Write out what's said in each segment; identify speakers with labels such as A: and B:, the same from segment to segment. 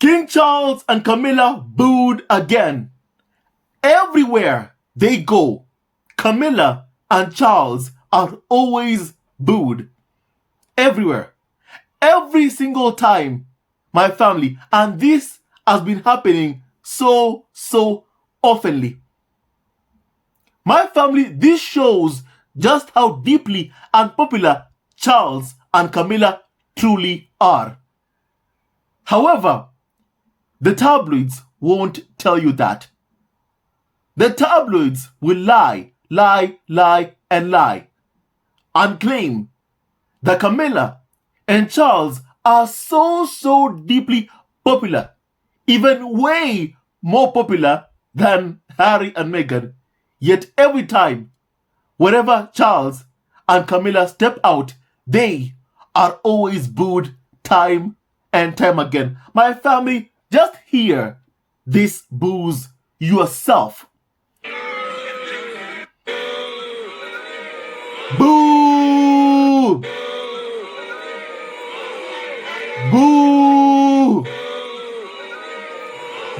A: King Charles and Camilla booed again. Everywhere they go, Camilla and Charles are always booed. Everywhere. Every single time, my family. And this has been happening so oftenly. My family, this shows just how deeply unpopular Charles and Camilla truly are. However, the tabloids won't tell you that. The tabloids will lie, and claim that Camilla and Charles are so deeply popular, even way more popular than Harry and Meghan. Yet every time, whenever Charles and Camilla step out, they are always booed time and time again. My family, just hear this boos yourself. Boo! Boo!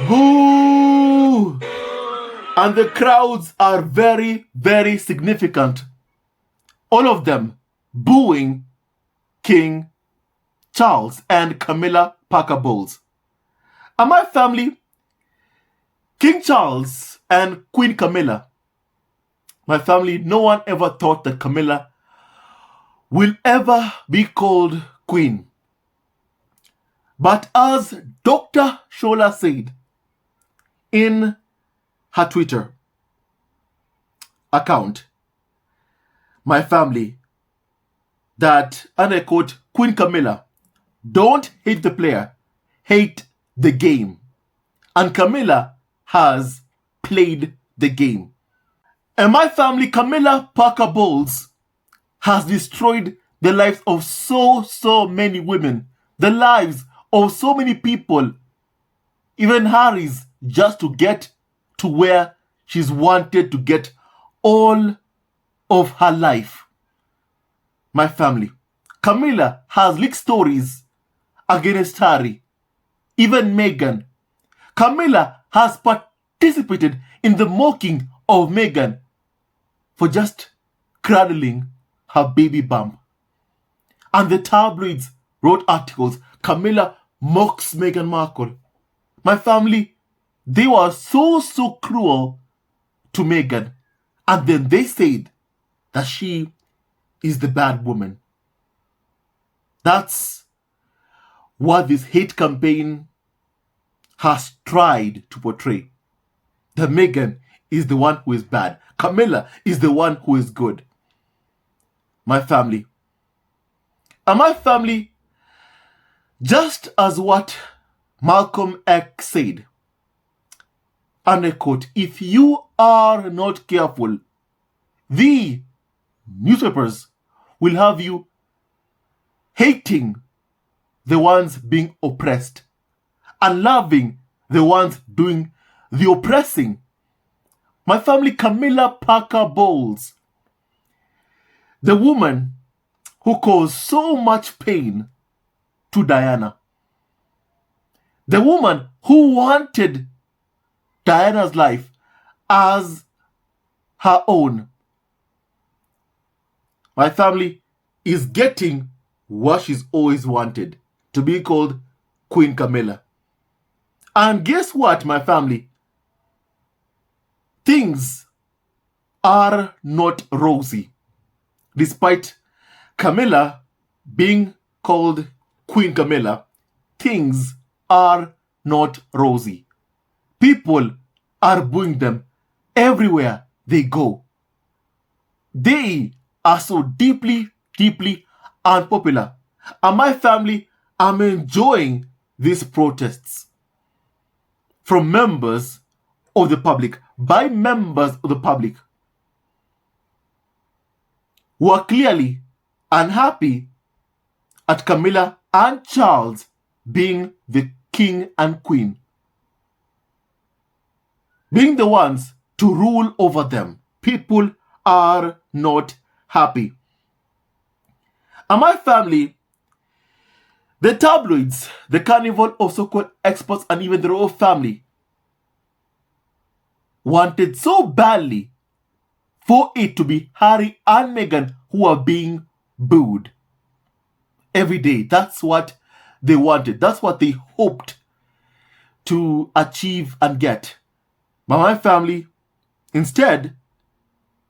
A: Boo! And the crowds are very significant. All of them booing King Charles and Camilla Parker Bowles. And my family, King Charles and Queen Camilla, my family, no one ever thought that Camilla will ever be called queen. But as Dr. Shola said in her Twitter account, my family, that, and I quote, Queen Camilla, don't hate the player, hate the game. And Camilla has played the game. And my family, Camilla Parker Bowles, has destroyed the lives of so many women, the lives of so many people, even Harry's, just to get to where she's wanted to get all of her life. My family, Camilla has leaked stories against Harry, even Meghan. Camilla has participated in the mocking of Meghan for just cradling her baby bump. And the tabloids wrote articles, Camilla mocks Meghan Markle. My family, they were so cruel to Meghan. And then they said that she is the bad woman. That's what this hate campaign has tried to portray. That Meghan is the one who is bad. Camilla is the one who is good. My family. And my family, just as what Malcolm X said, and I quote, if you are not careful, the newspapers will have you hating the ones being oppressed and loving the ones doing the oppressing. My family, Camilla Parker Bowles, the woman who caused so much pain to Diana, the woman who wanted Diana's life as her own. My family is getting what she's always wanted, to be called Queen Camilla. And guess what, my family? Things are not rosy. Despite Camilla being called Queen Camilla, things are not rosy. People are booing them everywhere they go. They are so deeply unpopular. And my family, I'm enjoying these protests from members of the public, by members of the public who are clearly unhappy at Camilla and Charles being the king and queen, being the ones to rule over them. People are not happy. And my family, The tabloids, the carnival of so-called experts, and even the royal family wanted so badly for it to be Harry and Meghan who are being booed every day. That's what they wanted. That's what they hoped to achieve and get. But my family, instead,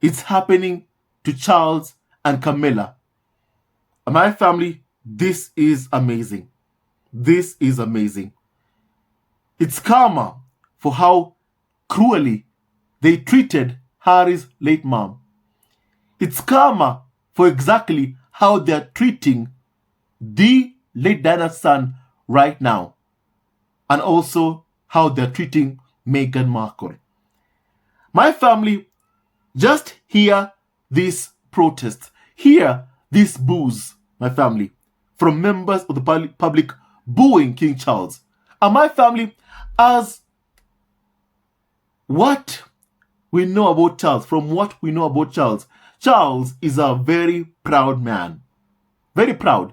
A: it's happening to Charles and Camilla. And my family, this is amazing. This is amazing. It's karma for how cruelly they treated Harry's late mom. It's karma for exactly how they're treating the late Diana's son right now. And also how they're treating Meghan Markle. My family, just hear these protests. Hear these boos, my family, from members of the public booing King Charles. And my family, as what we know about Charles, from what we know about Charles, Charles is a very proud man. Very proud.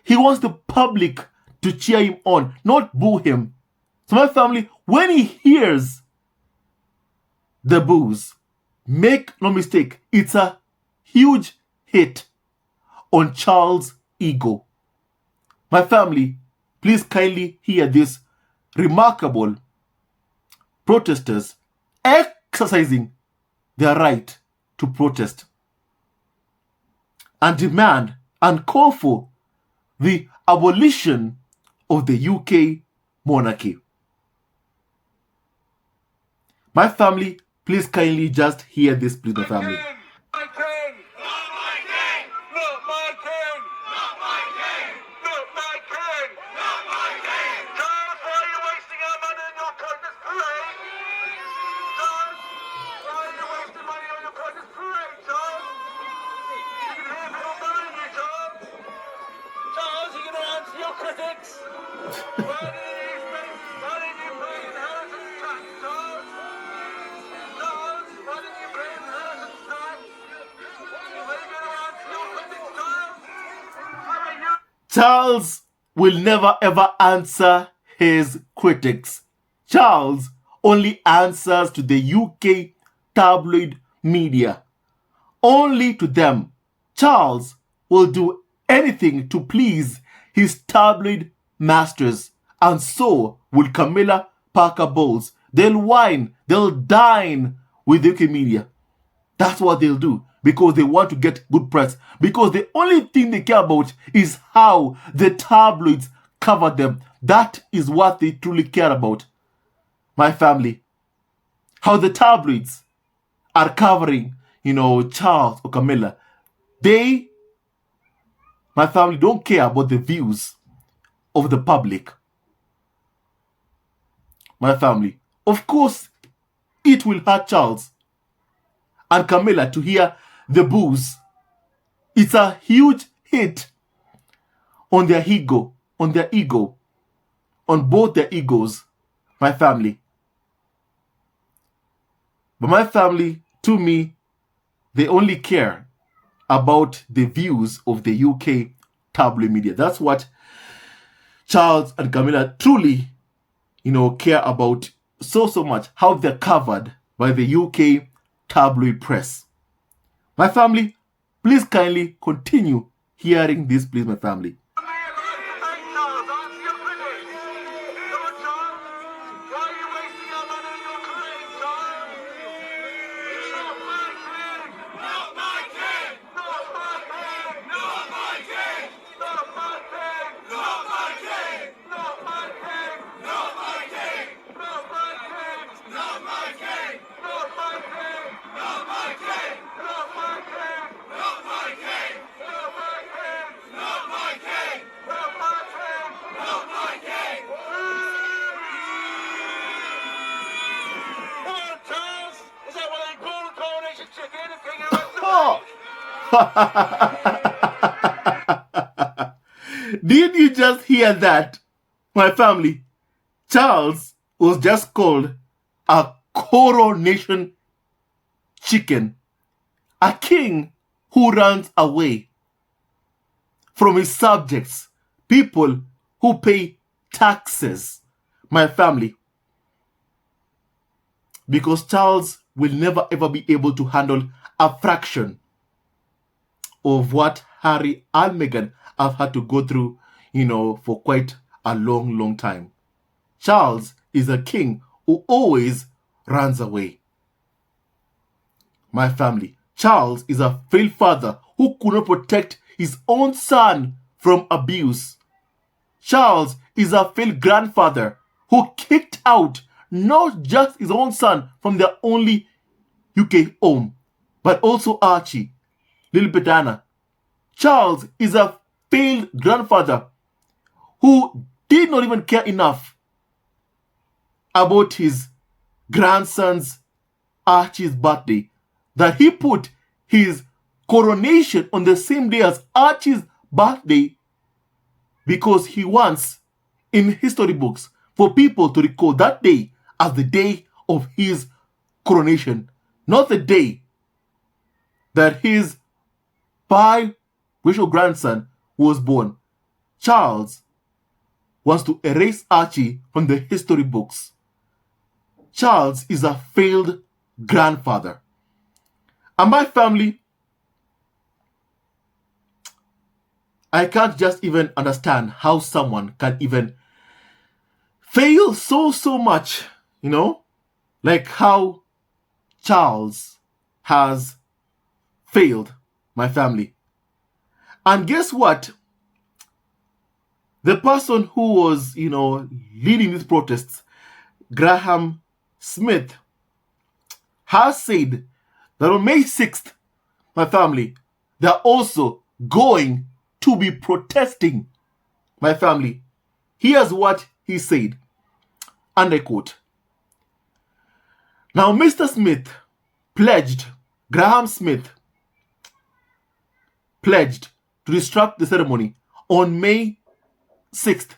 A: He wants the public to cheer him on, not boo him. So my family, when he hears the boos, make no mistake, it's a huge hit on Charles' ego. My family, please kindly hear this remarkable protesters exercising their right to protest and demand and call for the abolition of the UK monarchy. My family, please kindly just hear this, please, my family. Charles will never ever answer his critics. Charles only answers to the UK tabloid media. Only to them. Charles will do anything to please his tabloid masters. And so will Camilla Parker Bowles. They'll wine, they'll dine with the UK media. That's what they'll do. Because they want to get good press. Because the only thing they care about is how the tabloids cover them. That is what they truly care about. My family. How the tabloids are covering, Charles or Camilla. They, my family, don't care about the views of the public. My family. Of course, it will hurt Charles and Camilla to hear the boos. It's a huge hit on their ego, on both their egos, my family. But my family, to me, they only care about the views of the UK tabloid media. That's what Charles and Camilla truly, care about so much, how they're covered by the UK tabloid press. My family, please kindly continue hearing this, please, my family. Did you just hear that, my family? Charles was just called a coronation chicken, a king who runs away from his subjects people who pay taxes, my family, because Charles will never ever be able to handle a fraction of what Harry and Meghan have had to go through, for quite a long, long time. Charles is a king who always runs away. My family, Charles is a failed father who could not protect his own son from abuse. Charles is a failed grandfather who kicked out not just his own son from their only UK home, but also Archie, little Petana. Charles is a failed grandfather who did not even care enough about his grandson's Archie's birthday that he put his coronation on the same day as Archie's birthday, because he wants in history books for people to recall that day as the day of his coronation, not the day that his biracial grandson was born. Charles wants to erase Archie from the history books. Charles is a failed grandfather. And my family, I can't just even understand how someone can even fail so much, like how Charles has failed my family. And guess what? The person who was, leading these protests, Graham Smith, has said that on May 6th, my family, they're also going to be protesting, my family. Here's what he said, and I quote. Now, Mr. Smith Graham Smith pledged to disrupt the ceremony on May 6th,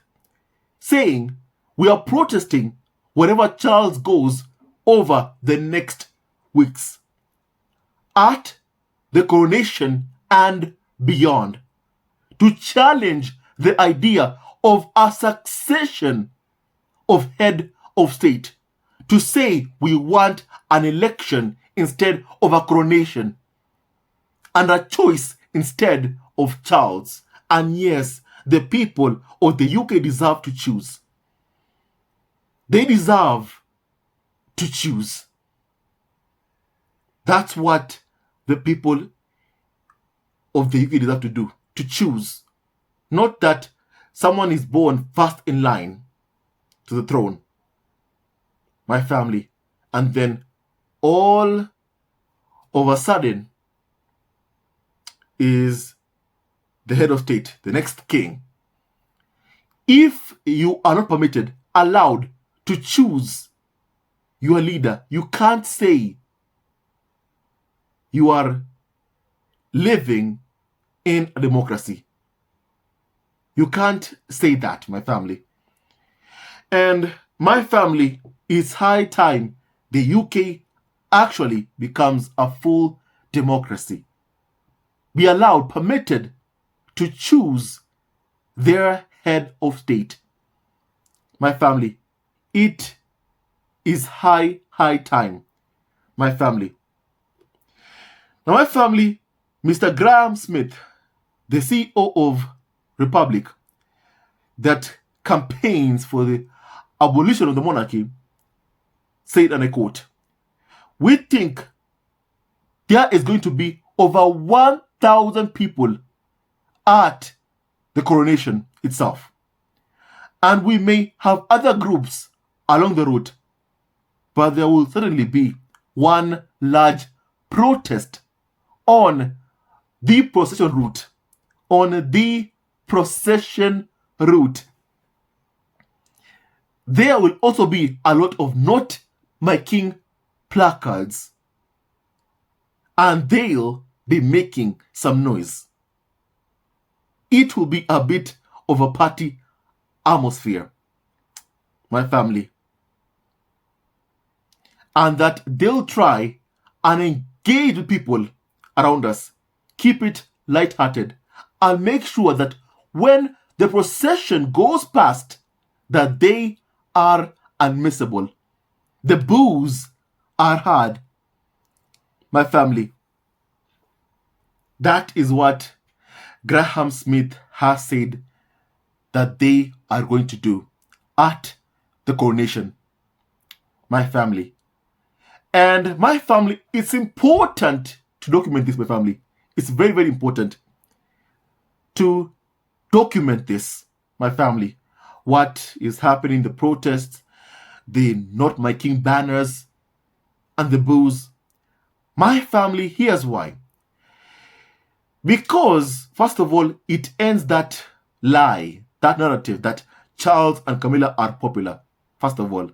A: saying, "We are protesting wherever Charles goes over the next weeks, at the coronation and beyond, to challenge the idea of a succession of head of state, to say we want an election instead of a coronation, and a choice instead of Charles. And yes, the people of the UK deserve to choose. They deserve to choose. That's what the people of the UK deserve to do, to choose. Not that someone is born first in line to the throne, my family, and then all of a sudden is the head of state, the next king. If you are not permitted, allowed to choose your leader, you can't say you are living in a democracy. You can't say that, my family. And my family, it's high time the UK actually becomes a full democracy. Be allowed, permitted to choose their head of state. My family, it is high time, my family. Now, my family, Mr. Graham Smith, the CEO of Republic that campaigns for the abolition of the monarchy, said, and I quote, "We think there is going to be over 1,000 people at the coronation itself. And we may have other groups along the route, but there will certainly be one large protest on the procession route. On the procession route. There will also be a lot of Not My King placards, and they'll be making some noise. It will be a bit of a party atmosphere, my family. And that they'll try and engage with people around us. Keep it lighthearted and make sure that when the procession goes past, that they are unmissable. The boos are hard. My family, that is what Graham Smith has said that they are going to do at the coronation. My family. And my family, it's important to document this, my family. It's very, very important to document this, my family. What is happening in the protests, the Not My King banners, and the boos. My family, here's why. Because, first of all, it ends that lie, that narrative that Charles and Camilla are popular. First of all,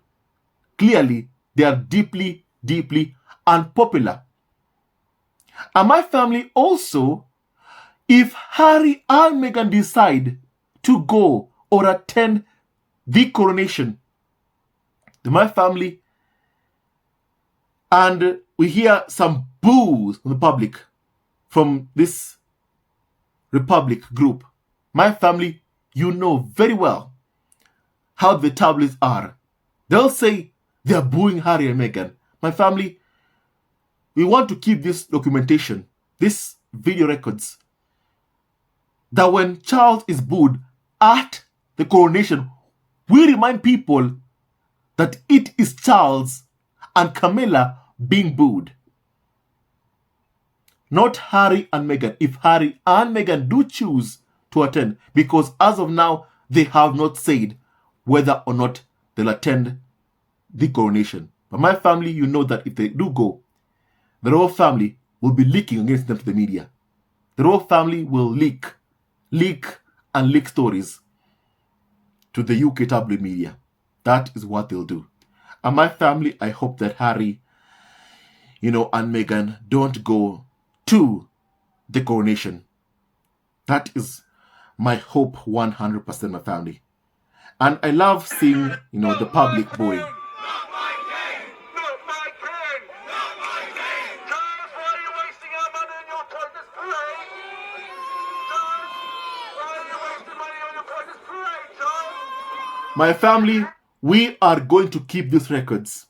A: clearly, they are deeply, deeply unpopular. And my family also, if Harry and Meghan decide to go or attend the coronation, my family, and we hear some boos from the public, from this Republic group, my family, you know very well how the tabloids are. They'll say they're booing Harry and Meghan. My family, we want to keep this documentation, this video records, that when Charles is booed at the coronation, we remind people that it is Charles and Camilla being booed, not Harry and Meghan. If Harry and Meghan do choose to attend, because as of now, they have not said whether or not they'll attend the coronation. But my family, you know that if they do go, the royal family will be leaking against them to the media. The royal family will leak stories to the UK tabloid media. That is what they'll do. And my family, I hope that Harry, and Meghan don't go to the coronation. That is my hope 100%, my family. And I love seeing, the public booing. My family, we are going to keep these records.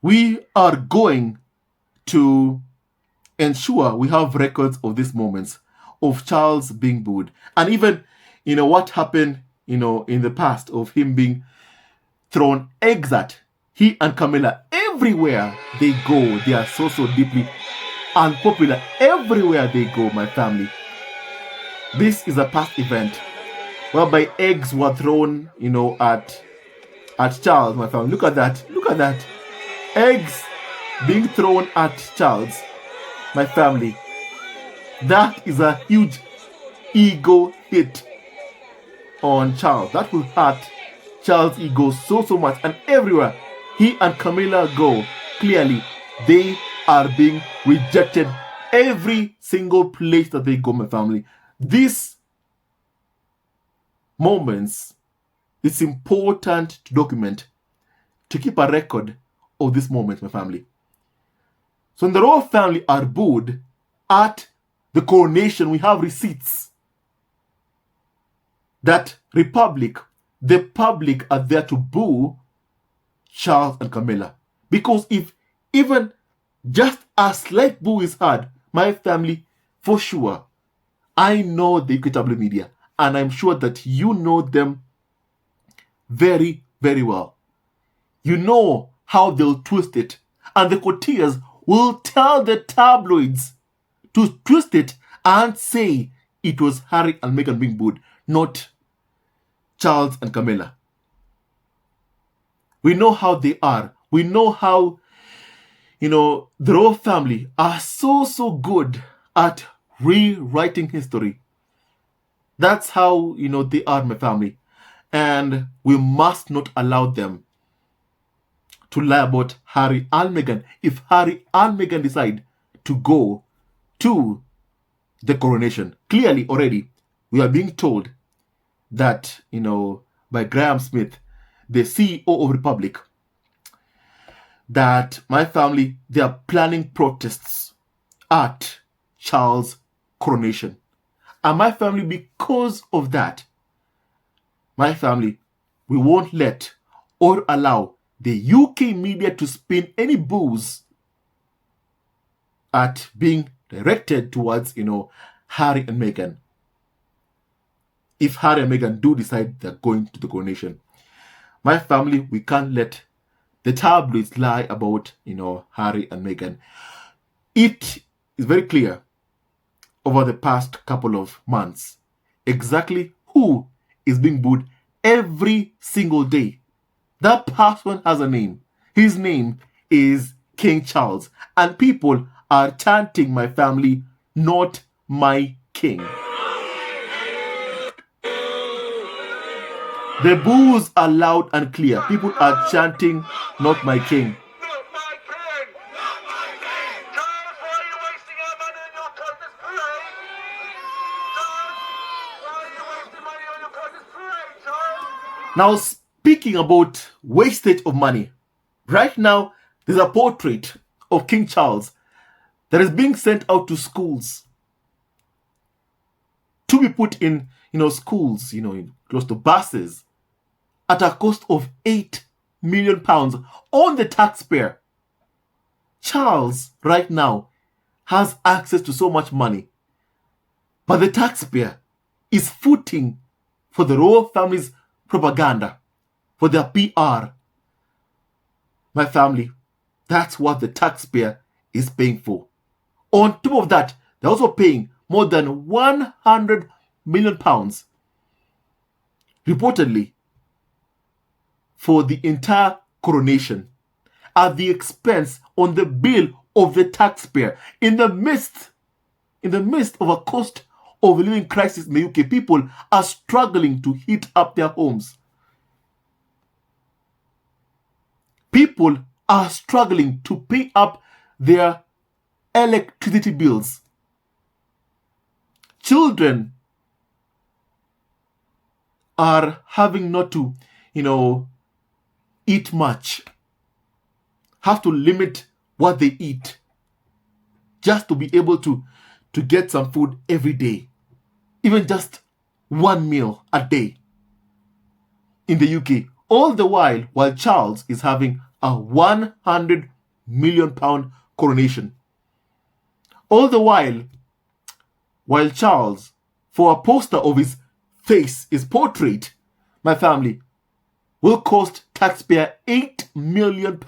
A: We are going to ensure we have records of these moments of Charles being booed. And even, what happened, in the past of him being thrown eggs at. He and Camilla, everywhere they go, they are so deeply unpopular. Everywhere they go, my family. This is a past event whereby eggs were thrown, at Charles, my family. Look at that. Look at that. Eggs being thrown at Charles, my family. That is a huge ego hit on Charles. That will hurt Charles' ego so much. And everywhere he and Camilla go, clearly they are being rejected. Every single place that they go, my family. These moments, it's important to document, to keep a record of this moment, my family. So when the royal family are booed at the coronation, we have receipts that the public are there to boo Charles and Camilla. Because if even just a slight boo is heard, my family, for sure, I know the equitable media, and I'm sure that you know them very, very well. You know how they'll twist it. And the courtiers will tell the tabloids to twist it and say it was Harry and Meghan being booed, not Charles and Camilla. We know how they are. We know how, the royal family are so good at rewriting history. That's how, they are, my family. And we must not allow them to lie about Harry and Meghan. If Harry and Meghan decide to go to the coronation, clearly already we are being told that, by Graham Smith, the CEO of Republic, that my family, they are planning protests at Charles' coronation. And my family, because of that, my family, we won't let or allow the UK media to spin any booze at being directed towards, Harry and Meghan. If Harry and Meghan do decide they're going to the coronation, my family, we can't let the tabloids lie about, Harry and Meghan. It is very clear over the past couple of months exactly who is being booed every single day. That person has a name. His name is King Charles. And people are chanting, my family, not my king. The boos are loud and clear. People are chanting, not my king. Now, speaking about wastage of money, right now there's a portrait of King Charles that is being sent out to schools to be put in, schools, close to buses at a cost of £8 million on the taxpayer. Charles, right now, has access to so much money, but the taxpayer is footing for the royal family's propaganda, for their PR. My family, that's what the taxpayer is paying for. On top of that, they're also paying more than £100 million, reportedly, for the entire coronation at the expense on the bill of the taxpayer. In the midst of a cost of living crisis in the UK, people are struggling to heat up their homes. People are struggling to pay up their electricity bills. Children are having not to, eat much. Have to limit what they eat just to be able to get some food every day. Even just one meal a day in the UK. All the while Charles is having a £100 million coronation. All the while Charles, for a poster of his face, his portrait, my family, will cost taxpayer £8 million.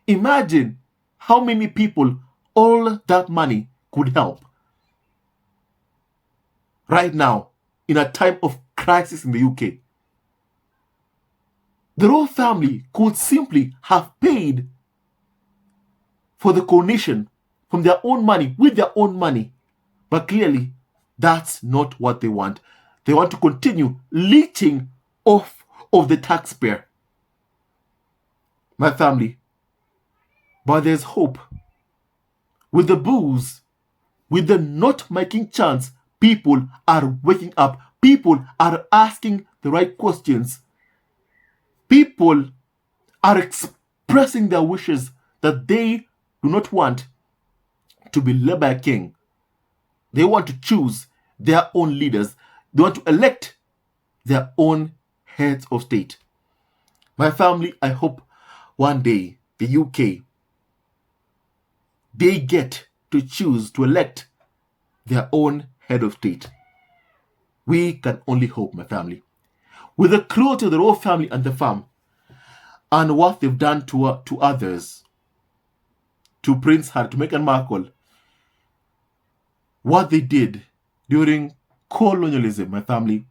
A: Imagine how many people all that money could help. Right now, in a time of crisis in the UK, the royal family could simply have paid for the coronation from their own money, with their own money. But clearly, that's not what they want. They want to continue leeching off of the taxpayer. My family, but there's hope. With the boos, with the not making chance, people are waking up. People are asking the right questions. People are expressing their wishes that they do not want to be led by a king. They want to choose their own leaders. They want to elect their own heads of state. My family, I hope one day the UK, they get to choose to elect their own head of state. We can only hope, my family. With the cruelty of the royal family and the fam, and what they've done to others, to Prince Harry, to Meghan Markle, what they did during colonialism, my family,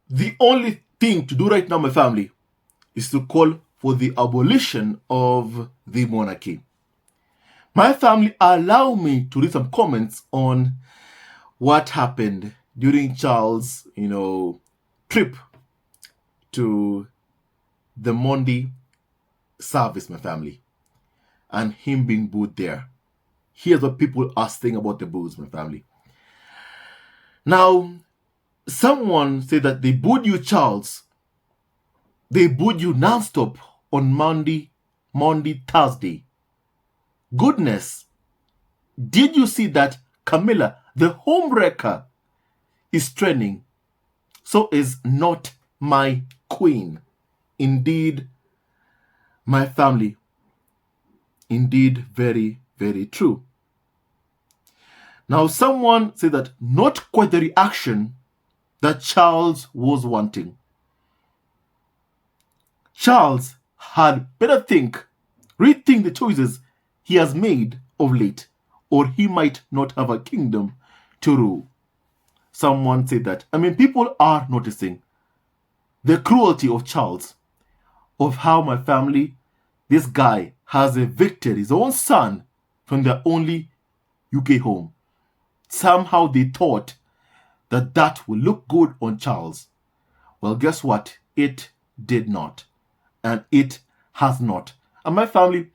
A: the only thing to do right now, my family, is to call for the abolition of the monarchy. My family, allow me to read some comments on what happened during Charles', trip to the MAUNDY service, my family, and him being booed there. Here's what people are saying about the boos, my family. Now, someone said that they booed you, Charles. They booed you non-stop on Monday, Thursday. Goodness, did you see that Camilla, the homewrecker, is trending, so is not my queen. Indeed, my family. Indeed, very, very true. Now, someone said that not quite the reaction that Charles was wanting. Charles had better rethink the choices he has made of late, or he might not have a kingdom to rule. Someone said that. People are noticing the cruelty of Charles, of how my family, this guy, has evicted his own son from their only UK home. Somehow they thought that that would look good on Charles. Well, guess what? It did not. And it has not. And my family,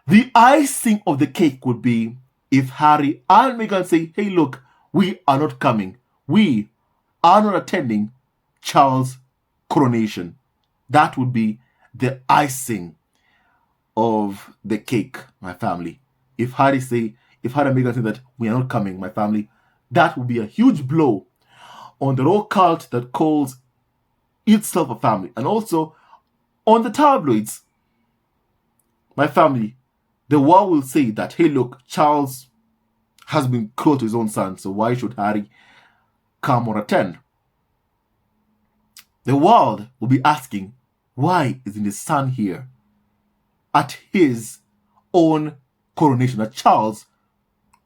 A: the icing of the cake would be if Harry and Meghan say, hey, look, we are not coming. We are not attending Charles' coronation. That would be the icing of the cake, my family. If Harry and Meghan say that we are not coming, my family, that would be a huge blow on the royal cult that calls itself a family, and also on the tabloids. My family, the world will say that, hey, look, Charles has been cruel to his own son, so why should Harry come or attend? The world will be asking, why isn't his son here at his own coronation, at Charles'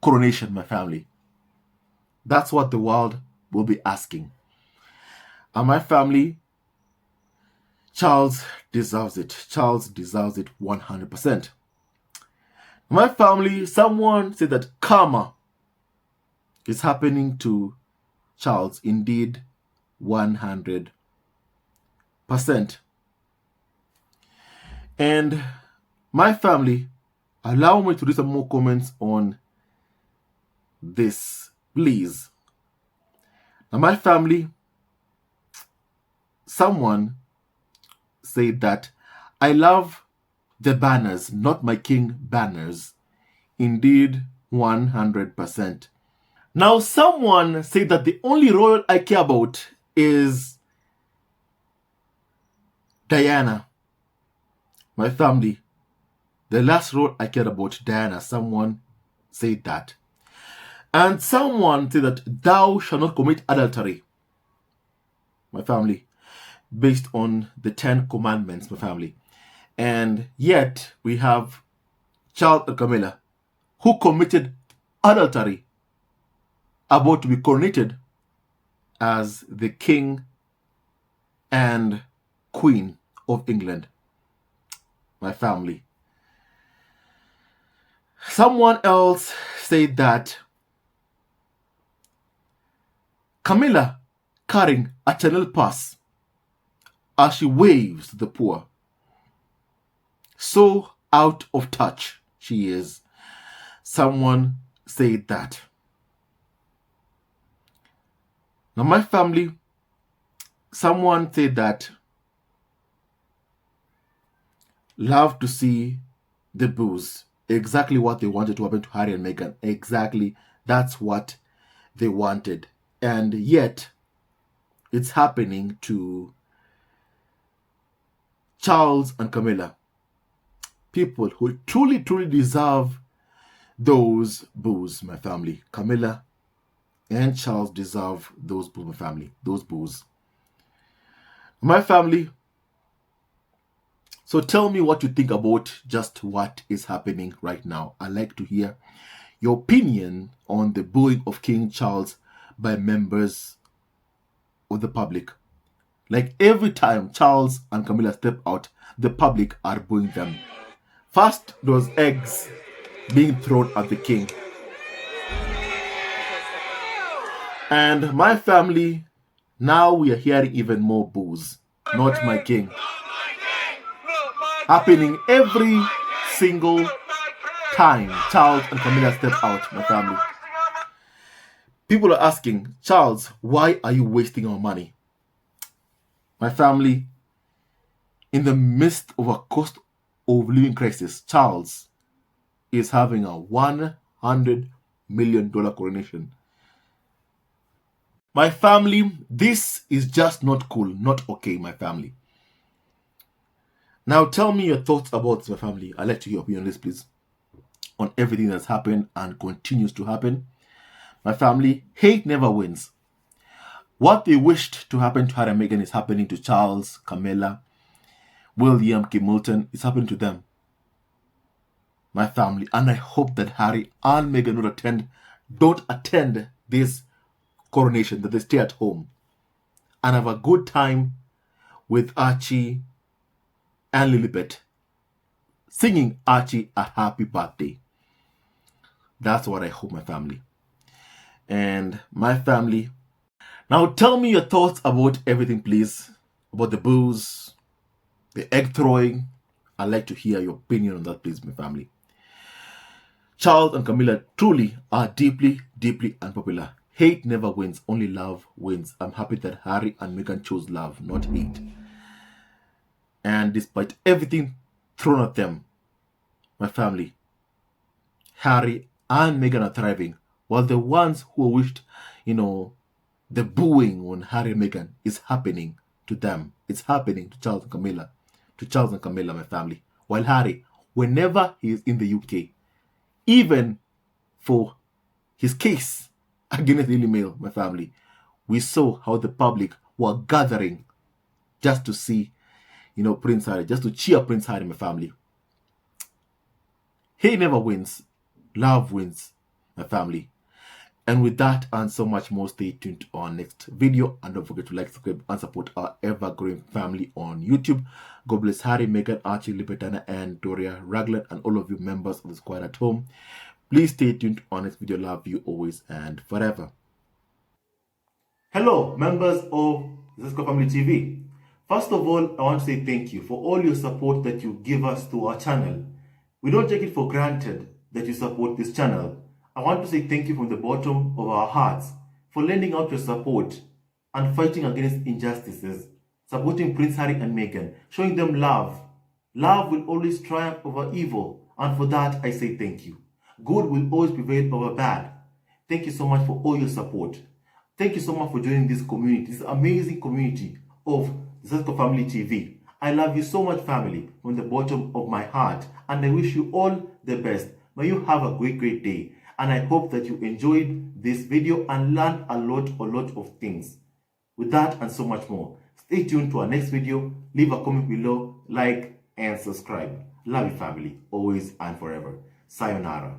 A: coronation, my family? That's what the world will be asking. And my family, Charles deserves it. Charles deserves it 100%. My family, someone said that karma is happening to Charles. Indeed, 100%. And my family, allow me to do some more comments on this, please. Now, my family, someone said that I love the banners, not my king banners. Indeed, 100%. Now, someone said that the only royal I care about is Diana. My family, the last royal I cared about, Diana. Someone said that. And someone said that thou shalt not commit adultery. My family, based on the 10 commandments, my family. And yet we have Charles and Camilla, who committed adultery, about to be coronated as the king and queen of England. My family. Someone else said that Camilla carrying a Chanel purse as she waves to the poor. So out of touch she is. Someone said that. Now, my family, someone said that love to see the booze. Exactly what they wanted to happen to Harry and Meghan. Exactly, that's what they wanted. And yet, it's happening to Charles and Camilla. People who truly, truly deserve those boos, my family. Camilla and Charles deserve those boos, my family. Those boos. My family. So tell me what you think about just what is happening right now. I'd like to hear your opinion on the booing of King Charles by members of the public. Like every time Charles and Camilla step out, the public are booing them. First, there was eggs being thrown at the king. And my family, now we are hearing even more boos. Not my king. Happening every single time Charles and Camilla step out, my family. People are asking, Charles, why are you wasting our money? My family, in the midst of a cost of living crisis, Charles is having a $100 million coronation. My family, this is just not cool, not okay, my family. Now tell me your thoughts about my family. I'd like to hear your opinion on this, please. On everything that's happened and continues to happen. My family, hate never wins. What they wished to happen to Harry and Meghan is happening to Charles, Camilla, William, Kate Middleton. It's happening to them. My family. And I hope that Harry and Meghan don't attend this coronation, that they stay at home and have a good time with Archie and Lilibet, singing Archie a happy birthday. That's what I hope, my family. And my family, now tell me your thoughts about everything, please. About the booze, the egg throwing. I'd like to hear your opinion on that, please, my family. Charles and Camilla truly are deeply, deeply unpopular. Hate never wins, only love wins. I'm happy that Harry and Meghan chose love, not hate. And despite everything thrown at them, my family, Harry and Meghan are thriving, while the ones who wished, the booing on Harry and Meghan is happening to them. It's happening to Charles and Camilla. To Charles and Camilla, my family. While Harry, whenever he is in the UK, even for his case against the Daily Mail, my family, we saw how the public were gathering just to see, Prince Harry, just to cheer Prince Harry, my family. Hate never wins. Love wins, my family. And with that and so much more, stay tuned to our next video. And don't forget to like, subscribe, and support our ever-growing family on YouTube. God bless Harry, Meghan, Archie, Libertana, and Doria Raglan, and all of you members of the squad at home. Please stay tuned to our next video. Love you always and forever. Hello, members of Sussex Family TV. First of all, I want to say thank you for all your support that you give us to our channel. We don't take it for granted that you support this channel. I want to say thank you from the bottom of our hearts for lending out your support and fighting against injustices, supporting Prince Harry and Meghan, showing them love. Love will always triumph over evil, and for that I say thank you. Good will always prevail over bad. Thank you so much for all your support. Thank you so much for joining this community, this amazing community of Sussex Family TV. I love you so much, family, from the bottom of my heart, and I wish you all the best. May you have a great day, and I hope that you enjoyed this video and learned a lot of things. With that and so much more, stay tuned to our next video. Leave a comment below, like, and subscribe. Love you, family, always and forever. Sayonara.